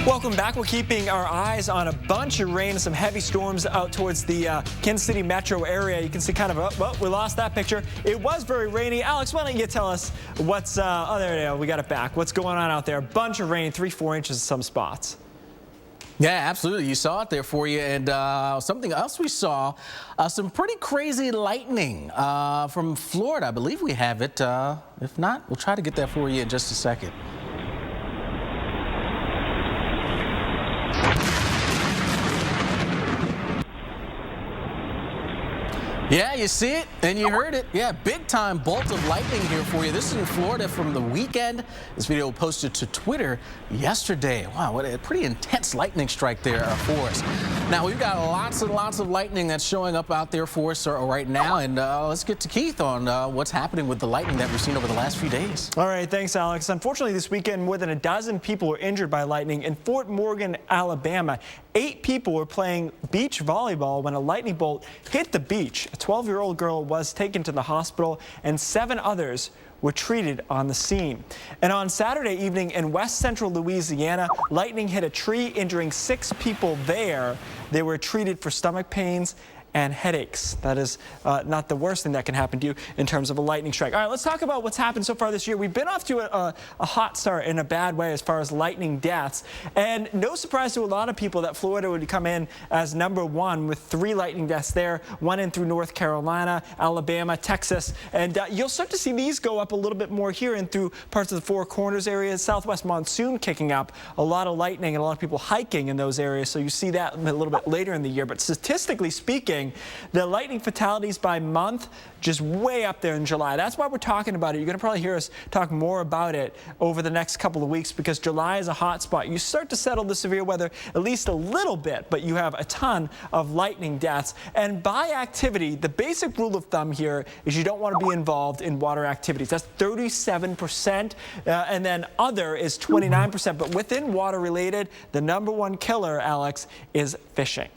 Welcome back. We're keeping our eyes on a bunch of rain and some heavy storms out towards the Kansas City metro area. You can see kind of, well, we lost that picture. It was very rainy. Alex, why don't you tell us what's, oh, there we go. We got it back. What's going on out there? A bunch of rain, 3-4 inches in some spots. Yeah, absolutely. You saw it there for you. And something else we saw, some pretty crazy lightning from Florida. I believe we have it. If not, we'll try to get that for you in just a second. Yeah, you see it and you heard it. Yeah, big time bolt of lightning here for you. This is in Florida from the weekend. This video posted to Twitter yesterday. Wow, what a pretty intense lightning strike there for us. Now, we've got lots and lots of lightning that's showing up out there for us right now. And let's get to Keith on what's happening with the lightning that we've seen over the last few days. All right, thanks, Alex. Unfortunately, this weekend, more than a dozen people were injured by lightning in Fort Morgan, Alabama. 8 people were playing beach volleyball when a lightning bolt hit the beach. A 12-year-old girl was taken to the hospital, and 7 others were treated on the scene. And on Saturday evening in west central Louisiana, lightning hit a tree, injuring 6 people there. They were treated for stomach pains and headaches. That is not the worst thing that can happen to you in terms of a lightning strike. All right, let's talk about what's happened so far this year. We've been off to a hot start in a bad way as far as lightning deaths. And no surprise to a lot of people that Florida would come in as #1 with 3 lightning deaths there, 1 in through North Carolina, Alabama, Texas. And you'll start to see these go up a little bit more here and through parts of the Four Corners area, southwest monsoon kicking up, a lot of lightning and a lot of people hiking in those areas. So you see that a little bit later in the year. But statistically speaking, the lightning fatalities by month just way up there in July. That's why we're talking about it. You're going to probably hear us talk more about it over the next couple of weeks because July is a hot spot. You start to settle the severe weather at least a little bit, but you have a ton of lightning deaths. And by activity, the basic rule of thumb here is you don't want to be involved in water activities. That's 37%, and then other is 29%. But within water related, the #1 killer, Alex, is fishing.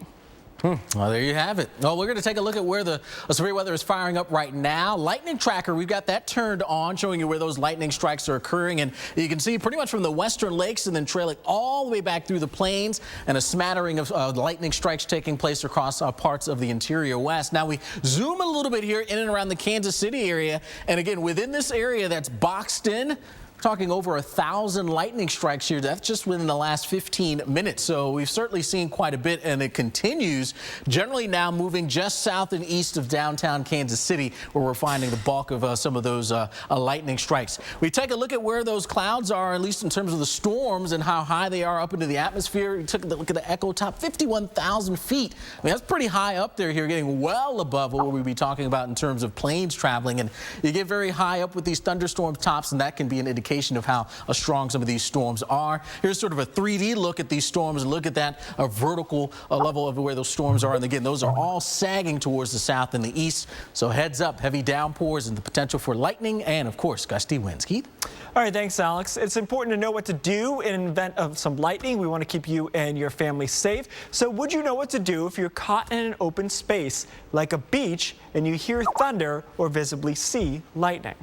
Well, there you have it. Well, we're going to take a look at where the severe weather is firing up right now. Lightning tracker, we've got that turned on, showing you where those lightning strikes are occurring. And you can see pretty much from the western lakes and then trailing all the way back through the plains, and a smattering of lightning strikes taking place across parts of the interior west. Now we zoom a little bit here in and around the Kansas City area. And again, within this area that's boxed in, talking over 1,000 lightning strikes here. That's just within the last 15 minutes. So we've certainly seen quite a bit, and it continues generally now moving just south and east of downtown Kansas City, where we're finding the bulk of some of those lightning strikes. We take a look at where those clouds are, at least in terms of the storms and how high they are up into the atmosphere. We took a look at the echo top, 51,000 feet. I mean, that's pretty high up there here, getting well above what we'd be talking about in terms of planes traveling. And you get very high up with these thunderstorm tops, and that can be an indication of how strong some of these storms are. Here's sort of a 3D look at these storms and look at that vertical level of where those storms are. And again, those are all sagging towards the south and the east. So heads up, heavy downpours and the potential for lightning and, of course, gusty winds. Keith? All right, thanks, Alex. It's important to know what to do in an event of some lightning. We want to keep you and your family safe. So would you know what to do if you're caught in an open space like a beach and you hear thunder or visibly see lightning?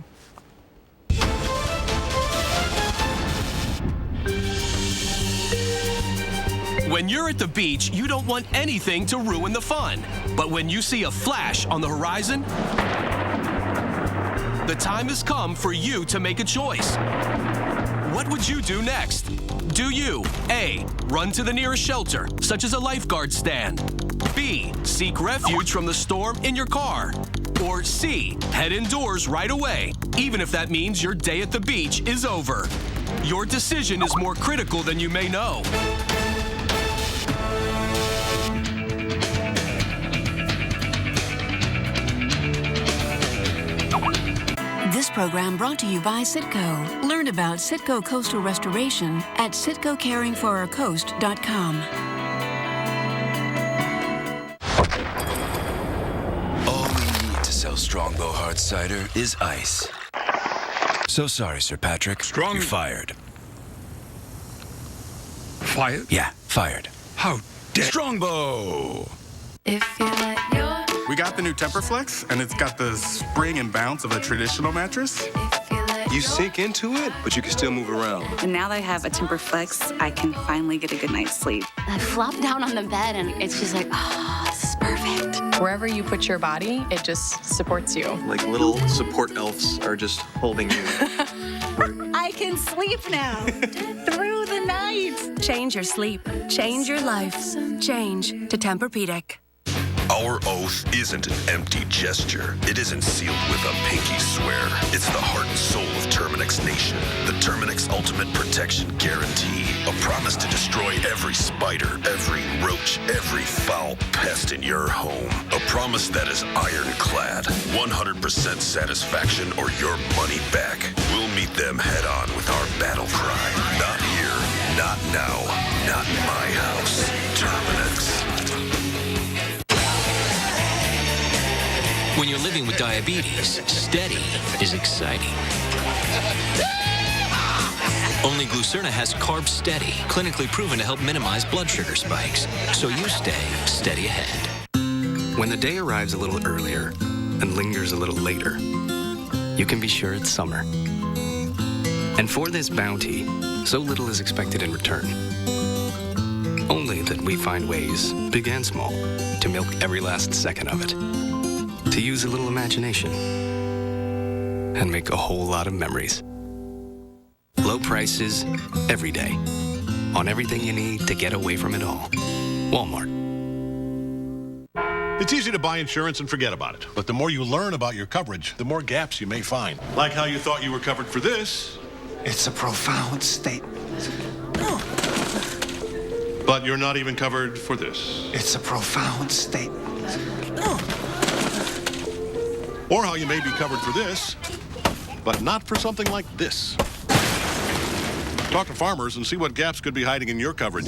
When you're at the beach, you don't want anything to ruin the fun. But when you see a flash on the horizon, the time has come for you to make a choice. What would you do next? Do you A, run to the nearest shelter, such as a lifeguard stand? B, seek refuge from the storm in your car? Or C, head indoors right away, even if that means your day at the beach is over? Your decision is more critical than you may know. This program brought to you by Citgo. Learn about Citgo Coastal Restoration at CitgoCaringForOurCoast.com. All we need to sell Strongbow Hard Cider is ice. So sorry, Sir Patrick. You're fired. Fired? Yeah, fired. How dare... Strongbow! If you let your... We got the new Temperflex, and it's got the spring and bounce of a traditional mattress. If you let You sink into it, but you can still move around. And now that I have a Temper Flex, I can finally get a good night's sleep. I flop down on the bed and it's just like, oh, this is perfect. Wherever you put your body, it just supports you. Like little support elves are just holding you. I can sleep now through the night. Change your sleep. Change your life. Change to Tempur-Pedic. Our oath isn't an empty gesture. It isn't sealed with a pinky swear. It's the heart and soul of Terminix Nation. The Terminix Ultimate Protection Guarantee. A promise to destroy every spider, every roach, every foul pest in your home. A promise that is ironclad. 100% satisfaction or your money back. We'll meet them head on with our battle cry. Not here, not now, not in my house. Terminix. When you're living with diabetes, steady is exciting. Only Glucerna has Carb Steady, clinically proven to help minimize blood sugar spikes, so you stay steady ahead. When the day arrives a little earlier and lingers a little later, you can be sure it's summer. And for this bounty, so little is expected in return. Only that we find ways, big and small, to milk every last second of it. To use a little imagination and make a whole lot of memories. Low prices every day on everything you need to get away from it all. Walmart. It's easy to buy insurance and forget about it. But the more you learn about your coverage, the more gaps you may find. Like how you thought you were covered for this. It's a profound statement. But you're not even covered for this. It's a profound statement. Or how you may be covered for this, but not for something like this. Talk to farmers and see what gaps could be hiding in your coverage.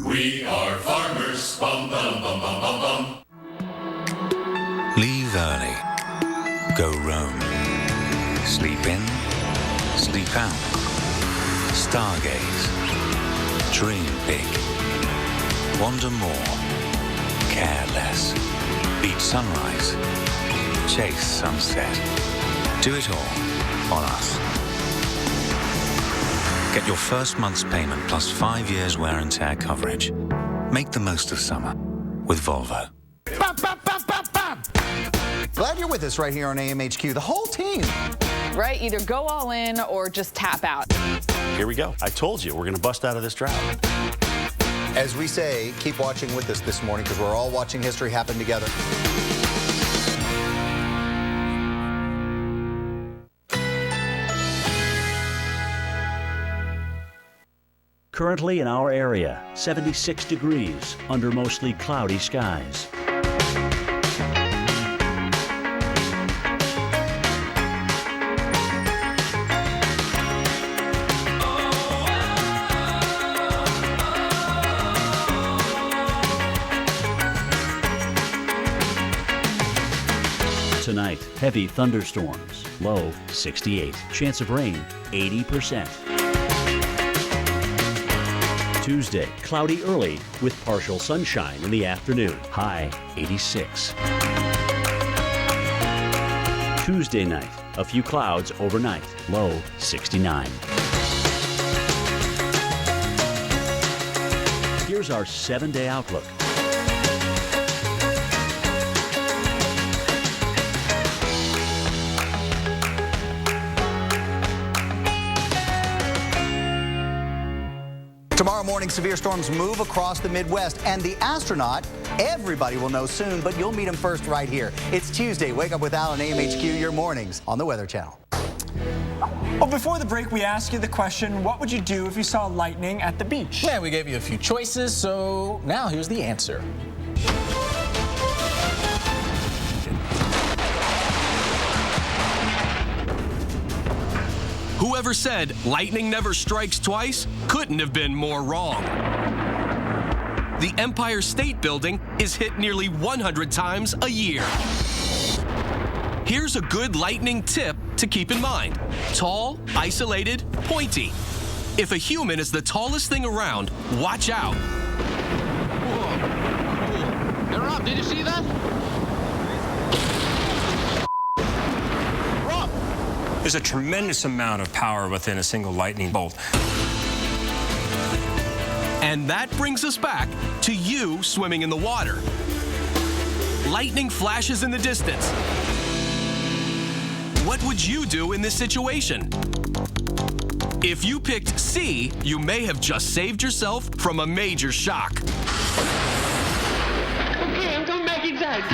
We are farmers. Bum, bum, bum, bum, bum, bum. Leave early. Go roam. Sleep in. Sleep out. Stargaze. Dream big. Wander more. Care less. Beat sunrise. Chase sunset. Do it all on us. Get your first month's payment plus 5 years wear and tear coverage. Make the most of summer with Volvo. Glad you're with us right here on AMHQ. The whole team. Right? Either go all in or just tap out. Here we go. I told you, we're going to bust out of this drought. As we say, keep watching with us this morning because we're all watching history happen together. Currently in our area, 76 degrees under mostly cloudy skies. Tonight, heavy thunderstorms, low 68. Chance of rain, 80%. Tuesday, cloudy early with partial sunshine in the afternoon, high 86. Tuesday night, a few clouds overnight, low 69. Here's our 7-day outlook. Tomorrow morning, severe storms move across the Midwest, and the astronaut, everybody will know soon, but you'll meet him first right here. It's Tuesday. Wake up with Al and AMHQ, your mornings on the Weather Channel. Well, before the break, we asked you the question, what would you do if you saw lightning at the beach? Yeah, we gave you a few choices, so now here's the answer. Whoever said lightning never strikes twice couldn't have been more wrong. The Empire State Building is hit nearly 100 times a year. Here's a good lightning tip to keep in mind. Tall, isolated, pointy. If a human is the tallest thing around, watch out. Whoa. Hey, Rob, did you see that? Rob! There's a tremendous amount of power within a single lightning bolt. And that brings us back to you swimming in the water. Lightning flashes in the distance. What would you do in this situation? If you picked C, you may have just saved yourself from a major shock. Okay, I'm coming back inside.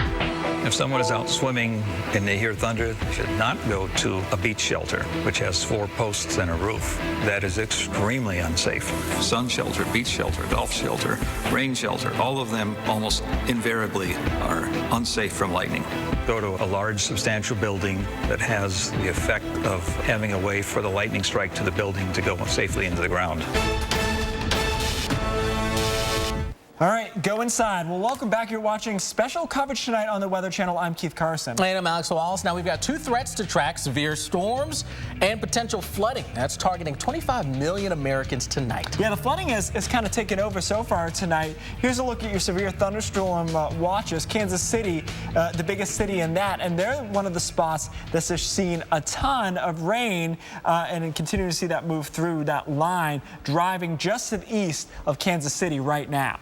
If someone is out swimming and they hear thunder, they should not go to a beach shelter, which has 4 posts and a roof. That is extremely unsafe. Sun shelter, beach shelter, golf shelter, rain shelter, all of them almost invariably are unsafe from lightning. Go to a large, substantial building that has the effect of having a way for the lightning strike to the building to go safely into the ground. All right, go inside. Well, welcome back. You're watching special coverage tonight on the Weather Channel. I'm Keith Carson. And I'm Alex Wallace. Now we've got 2 threats to track: severe storms and potential flooding. That's targeting 25 million Americans tonight. Yeah, the flooding is kind of taken over so far tonight. Here's a look at your severe thunderstorm watches. Kansas City, the biggest city in that, and they're one of the spots that's seen a ton of rain and continue to see that move through that line, driving just to the east of Kansas City right now.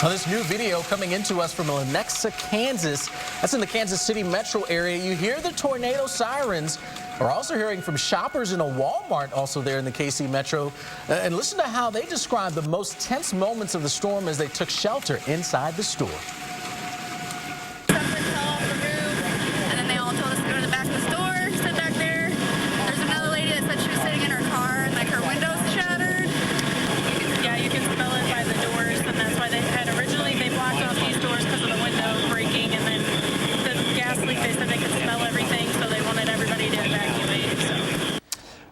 Well, this new video coming into us from Lenexa, Kansas. That's in the Kansas City metro area. You hear the tornado sirens. We're also hearing from shoppers in a Walmart also there in the KC metro. And listen to how they describe the most tense moments of the storm as they took shelter inside the store.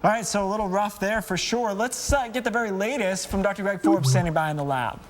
All right, so a little rough there for sure. Let's get the very latest from Dr. Greg Forbes standing by in the lab.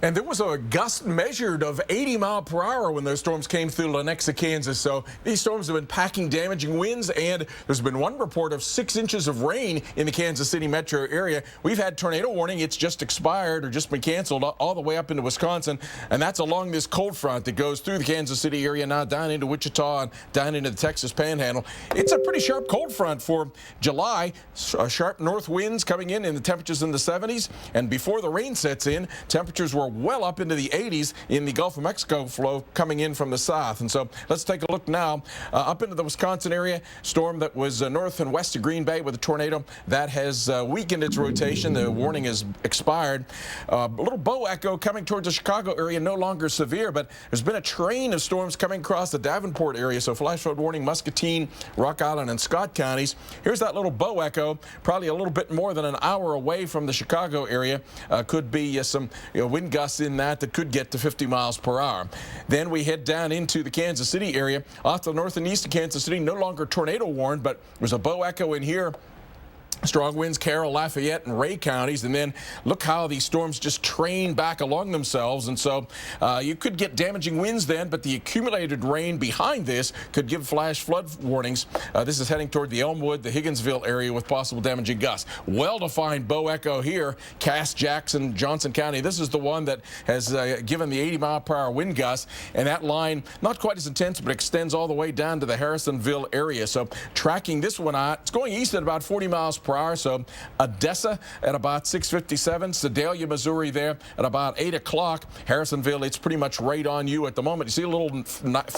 And there was a gust measured of 80 miles per hour when those storms came through Lenexa, Kansas. So these storms have been packing damaging winds, and there's been one report of 6 inches of rain in the Kansas City metro area. We've had tornado warning. It's just expired or just been canceled all the way up into Wisconsin, and that's along this cold front that goes through the Kansas City area now down into Wichita and down into the Texas Panhandle. It's a pretty sharp cold front for July. Sharp north winds coming in the temperatures in the 70s, and before the rain sets in, temperatures were well up into the 80s in the Gulf of Mexico flow coming in from the south. And so let's take a look now up into the Wisconsin area. Storm that was north and west of Green Bay with a tornado that has weakened its rotation. The warning has expired. A little bow echo coming towards the Chicago area, no longer severe, but there's been a train of storms coming across the Davenport area. So flash flood warning, Muscatine, Rock Island, and Scott counties. Here's that little bow echo, probably a little bit more than an hour away from the Chicago area. Could be some wind gusts in that could get to 50 miles per hour. Then we head down into the Kansas City area. Off to the north and east of Kansas City, no longer tornado warned, but there's a bow echo in here. Strong winds, Carroll, Lafayette, and Ray counties. And then look how these storms just train back along themselves. And so you could get damaging winds then, but the accumulated rain behind this could give flash flood warnings. This is heading toward the Elmwood, the Higginsville area with possible damaging gusts. Well-defined bow echo here, Cass, Jackson, Johnson County. This is the one that has given the 80-mile-per-hour wind gusts. And that line, not quite as intense, but extends all the way down to the Harrisonville area. So tracking this one out, it's going east at about 40 miles per hour. So Odessa at about 6:57, Sedalia, Missouri there at about 8 o'clock. Harrisonville, it's pretty much right on you at the moment. You see a little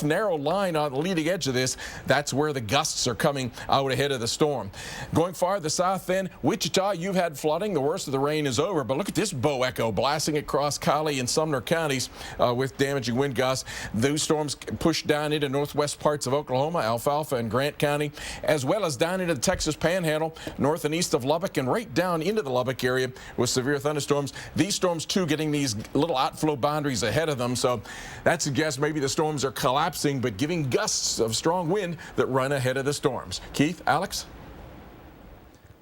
narrow line on the leading edge of this. That's where the gusts are coming out ahead of the storm. Going farther south then, Wichita, you've had flooding. The worst of the rain is over, but look at this bow echo blasting across Collie and Sumner counties with damaging wind gusts. Those storms push down into northwest parts of Oklahoma, Alfalfa and Grant County, as well as down into the Texas Panhandle, north and east of Lubbock, and right down into the Lubbock area with severe thunderstorms. These storms, too, getting these little outflow boundaries ahead of them. So that suggests maybe the storms are collapsing, but giving gusts of strong wind that run ahead of the storms. Keith, Alex?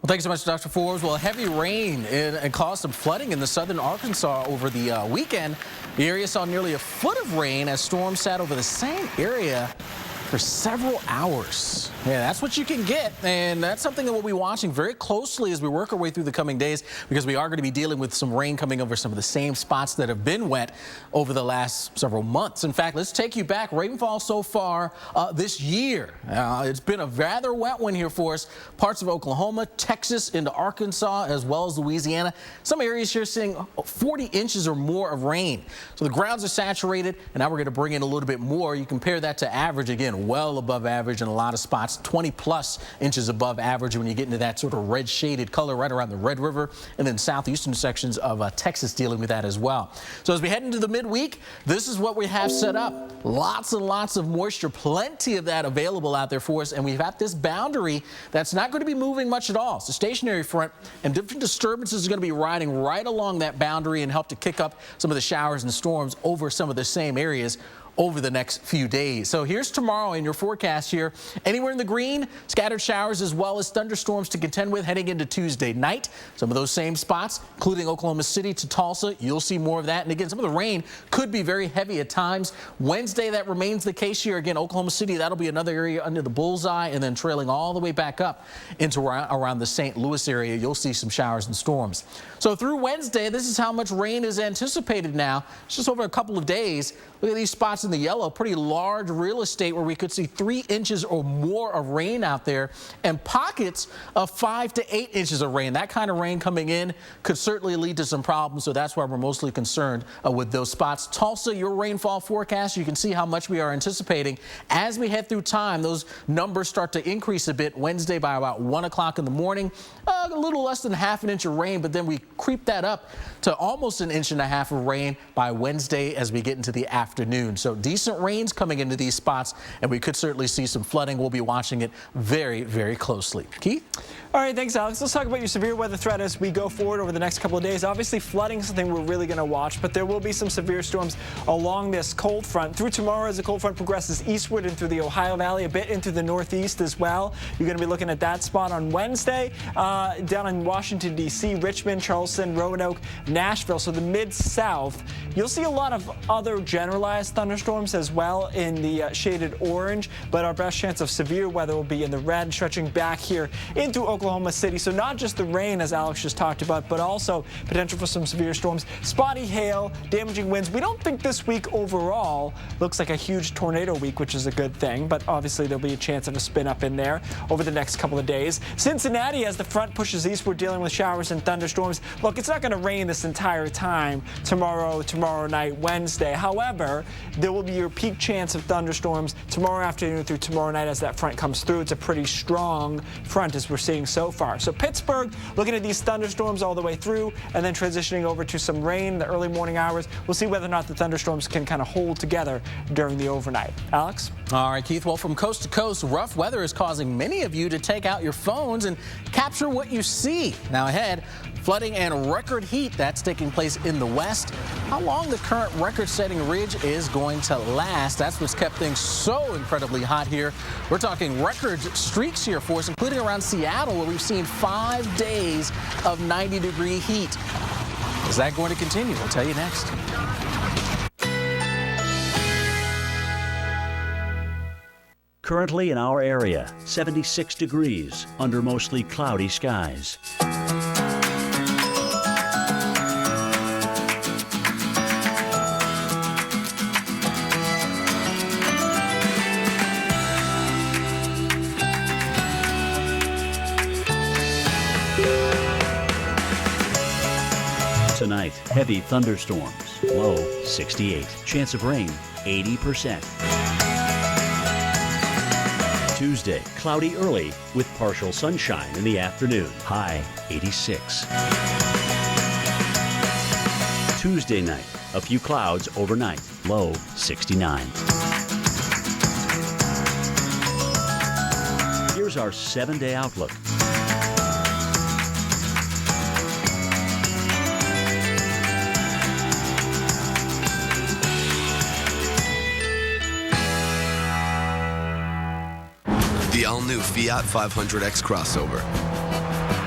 Well, thanks so much, Dr. Forbes. Well, heavy rain and caused some flooding in the southern Arkansas over the weekend. The area saw nearly a foot of rain as storms sat over the same area for several hours. Yeah, that's what you can get, and that's something that we'll be watching very closely as we work our way through the coming days, because we are going to be dealing with some rain coming over some of the same spots that have been wet over the last several months. In fact, let's take you back. Rainfall so far this year. It's been a rather wet one here for us. Parts of Oklahoma, Texas, into Arkansas, as well as Louisiana. Some areas here seeing 40 inches or more of rain. So the grounds are saturated, and now we're going to bring in a little bit more. You compare that to average, again, well above average in a lot of spots, 20 plus inches above average when you get into that sort of red shaded color right around the Red River, and then southeastern sections of Texas dealing with that as well. So as we head into the midweek, this is what we have set up. Lots and lots of moisture, plenty of that available out there for us, and we've got this boundary that's not going to be moving much at all. It's a stationary front, and different disturbances are going to be riding right along that boundary and help to kick up some of the showers and storms over some of the same areas over the next few days. So here's tomorrow in your forecast here. Anywhere in the green, scattered showers as well as thunderstorms to contend with heading into Tuesday night. Some of those same spots, including Oklahoma City to Tulsa, you'll see more of that. And again, some of the rain could be very heavy at times. Wednesday, that remains the case here. Again, Oklahoma City, that'll be another area under the bullseye, and then trailing all the way back up into around the St. Louis area, you'll see some showers and storms. So through Wednesday, this is how much rain is anticipated now. It's just over a couple of days. Look at these spots in the yellow, pretty large real estate where we could see 3 inches or more of rain out there, and pockets of 5 to 8 inches of rain. That kind of rain coming in could certainly lead to some problems, so that's why we're mostly concerned with those spots. Tulsa, your rainfall forecast, you can see how much we are anticipating. As we head through time, those numbers start to increase a bit. Wednesday by about 1 o'clock in the morning, a little less than ½ an inch of rain, but then we creep that up to almost 1.5 inches of rain by Wednesday as we get into the afternoon. So decent rains coming into these spots, and we could certainly see some flooding. We'll be watching it very, very closely. Keith? All right, thanks, Alex. Let's talk about your severe weather threat as we go forward over the next couple of days. Obviously, flooding is something we're really going to watch, but there will be some severe storms along this cold front. Through tomorrow, as the cold front progresses eastward and through the Ohio Valley, a bit into the northeast as well. You're going to be looking at that spot on Wednesday, down in Washington, D.C., Richmond, Charleston, Roanoke, Nashville. So the mid-south, you'll see a lot of other generalized thunderstorms as well in the shaded orange, but our best chance of severe weather will be in the red, stretching back here into Oklahoma City. So not just the rain, as Alex just talked about, but also potential for some severe storms, spotty hail, damaging winds. We don't think this week overall looks like a huge tornado week, which is a good thing, but obviously there'll be a chance of a spin up in there over the next couple of days. Cincinnati, as the front pushes eastward, dealing with showers and thunderstorms. Look, it's not going to rain this entire time tomorrow night, Wednesday. However, there will be your peak chance of thunderstorms tomorrow afternoon through tomorrow night as that front comes through. It's a pretty strong front as we're seeing so far. So Pittsburgh, looking at these thunderstorms all the way through and then transitioning over to some rain in the early morning hours. We'll see whether or not the thunderstorms can kind of hold together during the overnight. Alex? All right, Keith. Well, from coast to coast, rough weather is causing many of you to take out your phones and capture what you see. Now ahead, flooding and record heat that's taking place in the west. How long the current record-setting ridge is going to last, that's what's kept things so incredibly hot here. We're talking record streaks here for us, including around Seattle, where we've seen 5 days of 90-degree heat. Is that going to continue? We'll tell you next. Currently in our area, 76 degrees under mostly cloudy skies. Tonight, heavy thunderstorms, low 68. Chance of rain, 80%. Tuesday, cloudy early with partial sunshine in the afternoon, high 86. Tuesday night, a few clouds overnight, low 69. Here's our 7-day outlook. The all-new Fiat 500X crossover.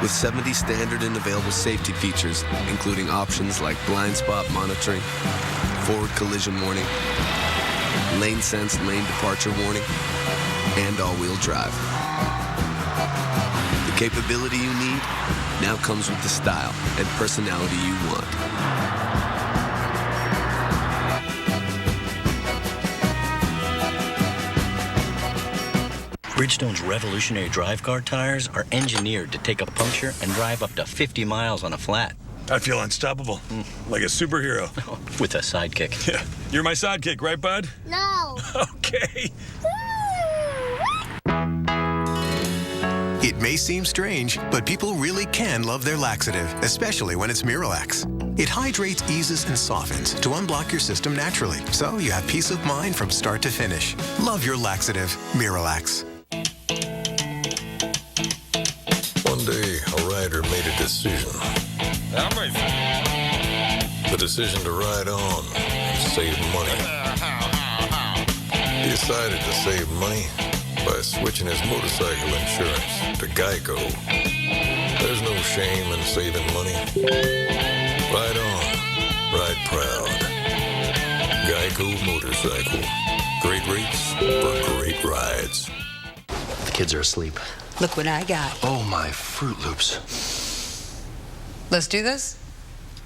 With 70 standard and available safety features, including options like blind spot monitoring, forward collision warning, lane sense, lane departure warning, and all-wheel drive. The capability you need now comes with the style and personality you want. Bridgestone's revolutionary drive car tires are engineered to take a puncture and drive up to 50 miles on a flat. I feel unstoppable, like a superhero. With a sidekick. Yeah, you're my sidekick, right, bud? No. Okay. It may seem strange, but people really can love their laxative, especially when it's Miralax. It hydrates, eases, and softens to unblock your system naturally, so you have peace of mind from start to finish. Love your laxative, Miralax. One day, a rider made a decision. I'm ready. The decision to ride on and save money. He decided to save money by switching his motorcycle insurance to Geico. There's no shame in saving money. Ride on, ride proud. Geico Motorcycle. Great rates for great rides. The kids are asleep. Look what I got. Oh, my Fruit Loops. Let's do this.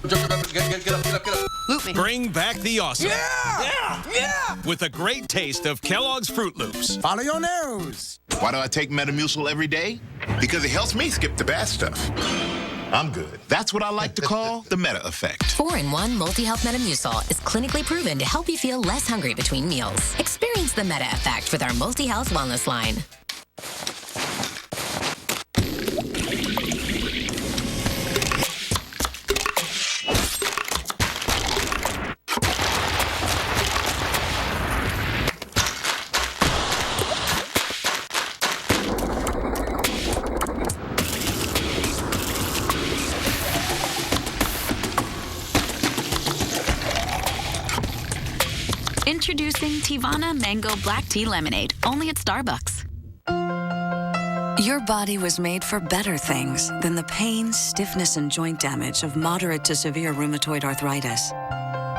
Get up. Loop me. Bring back the awesome. Yeah! With a great taste of Kellogg's Fruit Loops. Follow your nose. Why do I take Metamucil every day? Because it helps me skip the bad stuff. I'm good. That's what I like to call the Meta Effect. 4-in-1 Multi-Health Metamucil is clinically proven to help you feel less hungry between meals. Experience the Meta Effect with our Multi-Health Wellness line. Introducing Tivana Mango Black Tea Lemonade, only at Starbucks. Your body was made for better things than the pain, stiffness, and joint damage of moderate to severe rheumatoid arthritis.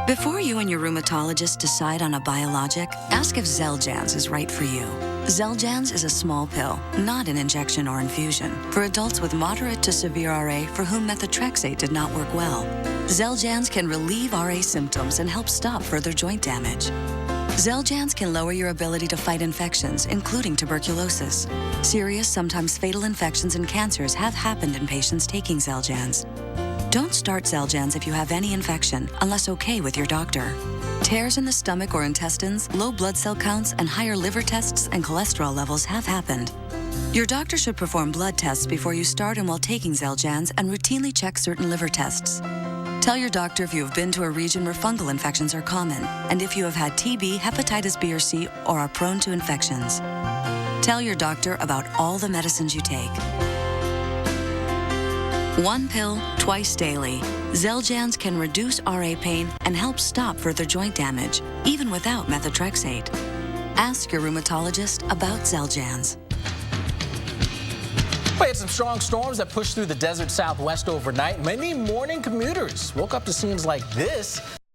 Before you and your rheumatologist decide on a biologic, ask if Xeljanz is right for you. Xeljanz is a small pill, not an injection or infusion, for adults with moderate to severe RA for whom methotrexate did not work well. Xeljanz can relieve RA symptoms and help stop further joint damage. Xeljanz can lower your ability to fight infections, including tuberculosis. Serious, sometimes fatal infections and cancers have happened in patients taking Xeljanz. Don't start Xeljanz if you have any infection, unless okay with your doctor. Tears in the stomach or intestines, low blood cell counts, and higher liver tests and cholesterol levels have happened. Your doctor should perform blood tests before you start and while taking Xeljanz and routinely check certain liver tests. Tell your doctor if you have been to a region where fungal infections are common, and if you have had TB, hepatitis B or C, or are prone to infections. Tell your doctor about all the medicines you take. One pill, twice daily. Xeljanz can reduce RA pain and help stop further joint damage, even without methotrexate. Ask your rheumatologist about Xeljanz. We had some strong storms that pushed through the desert southwest overnight. Many morning commuters woke up to scenes like this.